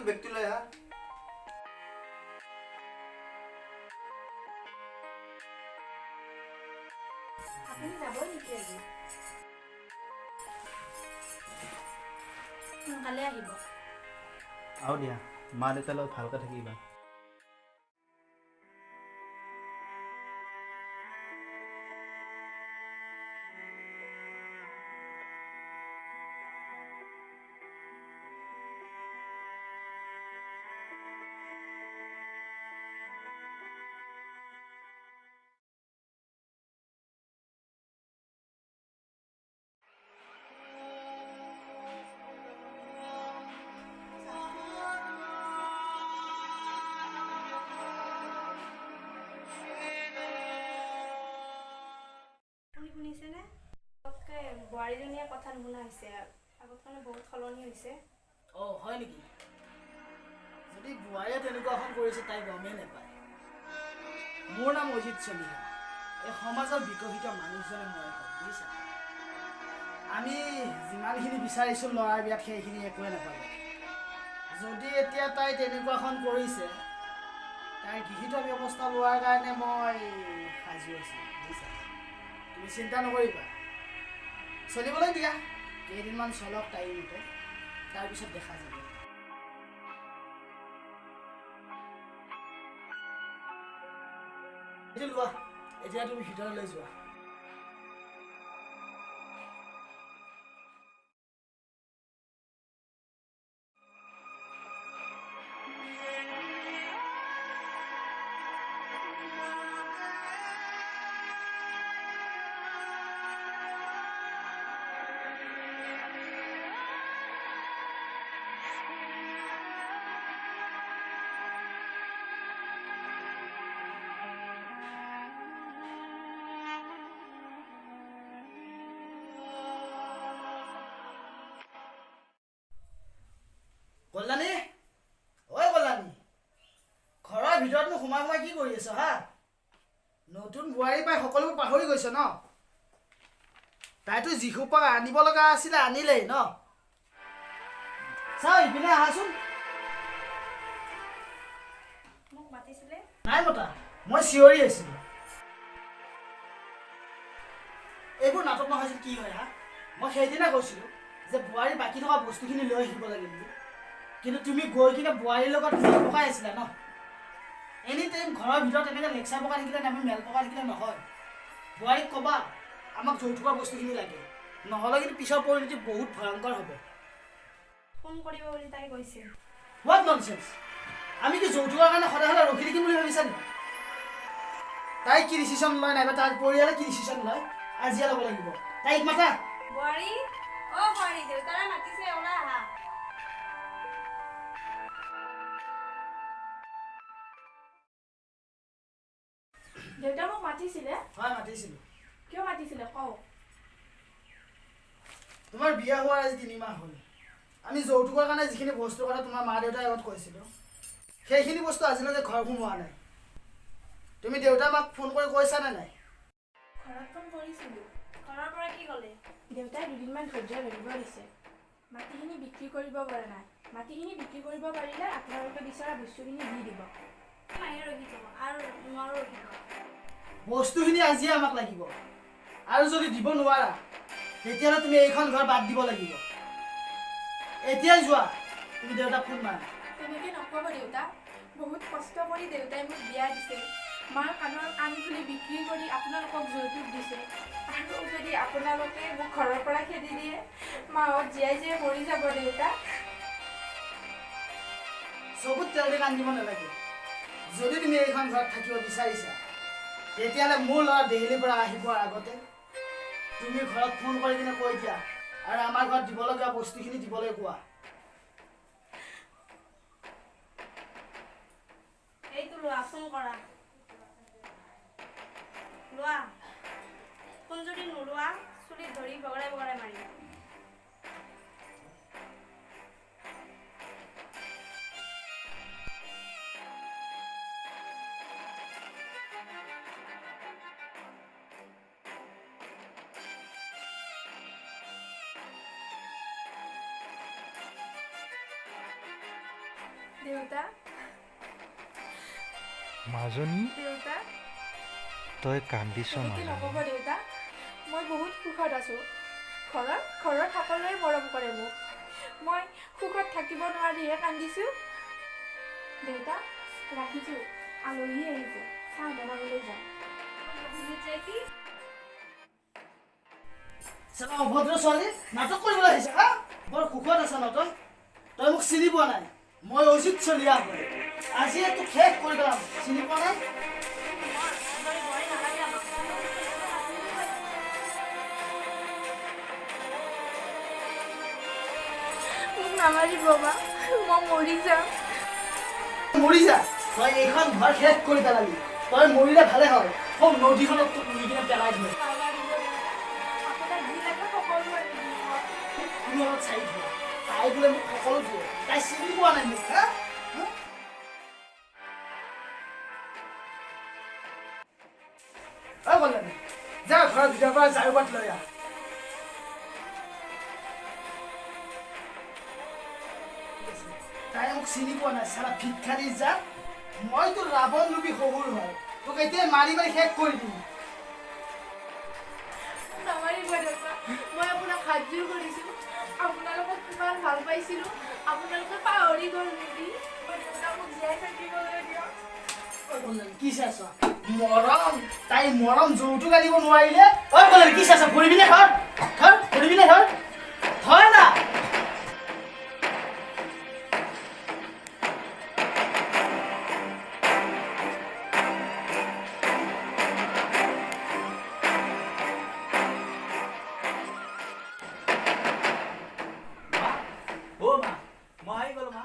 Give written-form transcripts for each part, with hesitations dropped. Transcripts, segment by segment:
বেগটো লৈ আহা আপুনি যাব নেকি আজি সোনকালে আহিব আও দিয়া মা দেউতাৰ লগত ভালকৈ থাকিবা শুনিছেনে পটকৈ বোৱাৰীজনীয়ে কথা নুশুনা হৈছে আগত মানে বহুত সলনি হৈছে হয় নেকি যদি বোৱাৰীয়ে তেনেকুৱা এখন কৰিছে তাই গমেই নাপায় মোৰ নাম অজিত চলিহা এই সমাজৰ বিকশিত মানুহজনে মই হয় বুজিছা আমি যিমানখিনি বিচাৰিছোঁ ল'ৰাৰ বিয়াত সেইখিনি একোৱে নাপালোঁ যদি এতিয়া তাই তেনেকুৱাখন কৰিছে তাইৰ গৃহীত ব্যৱস্থা লোৱাৰ কাৰণে মই সাজু আছোঁ বুজিছা তুমি চিন্তা নকৰিবা চলিবলৈ দিয়া কেইদিনমান চলক তাইৰ মতে তাৰপিছত দেখা যাব এতিয়া লোৱা এতিয়া তুমি ভিতৰলৈ যোৱা কল্যাণী ঐ কল্যাণী ঘৰৰ ভিতৰতনো সোমাই সোমাই কি কৰি আছ হা নতুন বোৱাৰী পাই সকলোবোৰ পাহৰি গৈছ ন তাইতো যিসোপা আনিব লগা আছিলে আনিলেই ন চাও ইপিনে আহাচোন মোক মাতিছিলে নাই মতা মই চিঞৰি আছিলোঁ এইবোৰ নাটক নহয় যে কি হয় হা মই সেইদিনা কৈছিলোঁ যে বোৱাৰী বাকী থকা বস্তুখিনি লৈ আহিব লাগে বুলি কিন্তু তুমি গৈ কিনে বোৱাৰীৰ লগত মেল পকাই আছিলা ন এনি টাইম ঘৰৰ ভিতৰত এনেকৈ লেকচাৰ পকাই থাকিলে আমি মেল পকাই থাকিলে নহয় বোৱাৰীক ক'বা আমাক যৌতুকৰ বস্তুখিনি লাগে নহ'লে কিন্তু পিছৰ পৰিণতি বহুত ভয়ংকৰ হ'ব ফোন কৰিব বুলি তাই কৈছে হোৱাট ননচেন্স আমি কি যৌতুকৰ কাৰণে সদায় সদায় ৰখি থাকিম বুলি ভাবিছা নেকি তাই কি ডিচিশ্যন লয় নাইবা তাৰ পৰিয়ালে কি ডিচিশ্যন লয় আজিয়ে ল'ব লাগিব তাইক মাতা বোৱাৰী বোৱাৰী দেউতাৰে মাতিছে ওলাই আহা দেউতা মোক মাতিছিলে হয় মাতিছিলোঁ কিয় মাতিছিলে কওক তোমাৰ বিয়া হোৱাৰ আজি 3 মাহ হ'ল আমি যৌতুকৰ কাৰণে যিখিনি বস্তুৰ কথা তোমাৰ মা দেউতাই আগত কৈছিলোঁ সেইখিনি বস্তু আজিলৈকে ঘৰ সোমোৱা নাই তুমি দেউতা মাক ফোন কৰি কৈছানে নাই ঘৰত ফোন কৰিছিলোঁ ঘৰৰ পৰা কি ক'লে দেউতাই দুদিনমান ধৈৰ্য ধৰিব দিছে মাটিখিনি বিক্ৰী কৰিব পৰা নাই মাটিখিনি বিক্ৰী কৰিব পাৰিলে আপোনালোকে বিচৰা বস্তুখিনি দি দিব মায়ে ৰখি যাব আৰু নোৱাৰো ৰখিব বস্তুখিনি আজিয়ে আমাক লাগিব আৰু যদি দিব নোৱাৰা তেতিয়াহ'লে তুমি এইখন ঘৰ বাদ দিব লাগিব এতিয়াই যোৱা তুমি দেউতাক ফোন মাৰা তেনেকৈ নক'ব দেউতা বহুত কষ্ট কৰি দেউতাই মোক বিয়া দিছে মাৰ কাণৰ কাণ খুলি বিক্ৰী কৰি আপোনালোকক যৌতুক দিছে আৰু যদি আপোনালোকে মোক ঘৰৰ পৰা খেদি দিয়ে মাহঁত জীয়াই জীয়াই মৰি যাব দেউতা চকুত তেল দি কান্দিব নালাগে যদি তুমি এইখন ঘৰত থাকিব বিচাৰিছা তেতিয়াহ'লে মোৰ ল'ৰা দেহিলিৰ পৰা আহিবৰ আগতে তুমি ঘৰত ফোন কৰি কিনে কৈ দিয়া আৰু আমাৰ ঘৰত দিবলগীয়া বস্তুখিনি দিবলৈ কোৱা এইটো লোৱা ফোন কৰা লোৱা ফোন যদি নোলোৱা চুলিত ধৰি বগৰাই বগৰাই মাৰিবা দেউতা মাজনী দেউতা তই কান্দিছ এনেকৈ মাজনী নক'ব দেউতা মই বহুত সুখত আছোঁ ঘৰত সকলোৱে মৰম কৰে মোক মই সুখত থাকিব নোৱাৰিহে কান্দিছোঁ দেউতা ৰাখিছোঁ আলহী আহিছে চাহ বনাবলৈ যাওঁ চাবা অভদ্ৰ ছোৱালী নাটক কৰিবলৈ আহিছে হা বৰ সুখত আছা ন তই মোক চিনি পোৱা নাই মই অজিত চলিয়া হয় আজিয়ে তোক শেষ কৰি পেলাম চিনি পোৱা নাই মোক নামাৰিব মা মই মৰি যাম মৰি যা তই এইখন ঘৰ শেষ কৰি পেলালি তই মৰিলে ভালে হয় সৌ নদীখনত তোক নি কিনে পেলাই থৈ আপোনাক যি লাগে সকলো আনি দিব তুমি অলপ চাই থোৱা তাই বোলে মোক সকলো দিয়ে তাই চিনি পোৱা নাই মোক হা কল্যাণী যা ঘৰৰ ভিতৰৰ পৰা ঝাৰু পাত লৈ আহ তাই মোক চিনি পোৱা নাই চালা ভিক্ষাৰী যা মই তোৰ ৰাৱণ ৰূপী শহুৰ হয় তোক এতিয়া মাৰি মাৰি শেষ কৰি দিম নামাৰিব দেউতা মই আপোনাক সাহায্য কৰিছোঁ আপোনালোকক কিমান ভাল পাইছিলোঁ আপোনালোকে পাহৰি গ'ল নেকি মই দেউতা মোক জীয়াই থাকিবলৈ দিয়ক কি চাইছ মৰম তাই মৰম যৌতুক আনিব নোৱাৰিলে ঐ কল্যাণী কি চাইছ ভৰিবিনে ধৰ ভৰিবিনে ধৰ না মই আহি গ'লো মা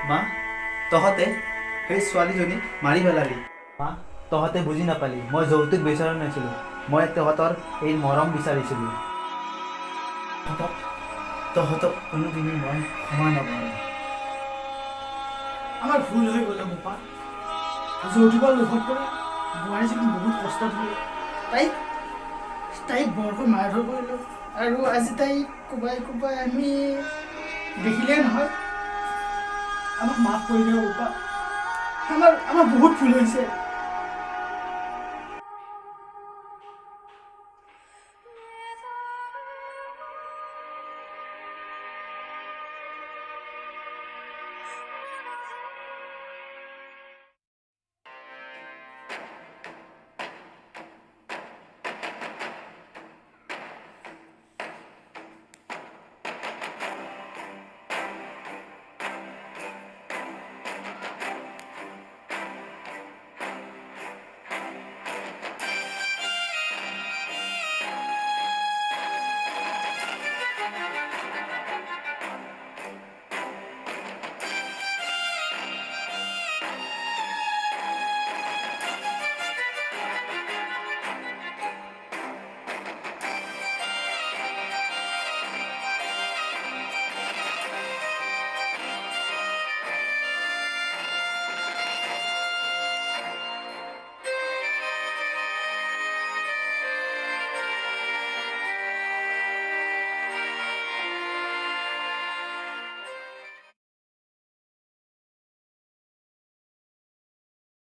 মা তহঁতে সেই ছোৱালীজনী মাৰি পেলালি মা তহঁতে বুজি নাপালি মই যৌতুক বিচৰা নাছিলোঁ মই তহঁতৰ এই মৰম বিচাৰিছিলোঁ তহঁতক কোনোদিনে মই ক্ষমা নকৰোঁ আমাৰ ভুল হৈ গ'ল বোপা যৌতুকৰ লোভত পৰি বোৱাৰীজনী বহুত কষ্ট দিলে তাইক বৰকৈ মাৰধৰ কৰিলোঁ আৰু আজি তাইক কোবাই আমি দেখিলেই নহয় আমাক মাফ কৰি দিয়ক বোপা আমাৰ বহুত ভুল হৈছে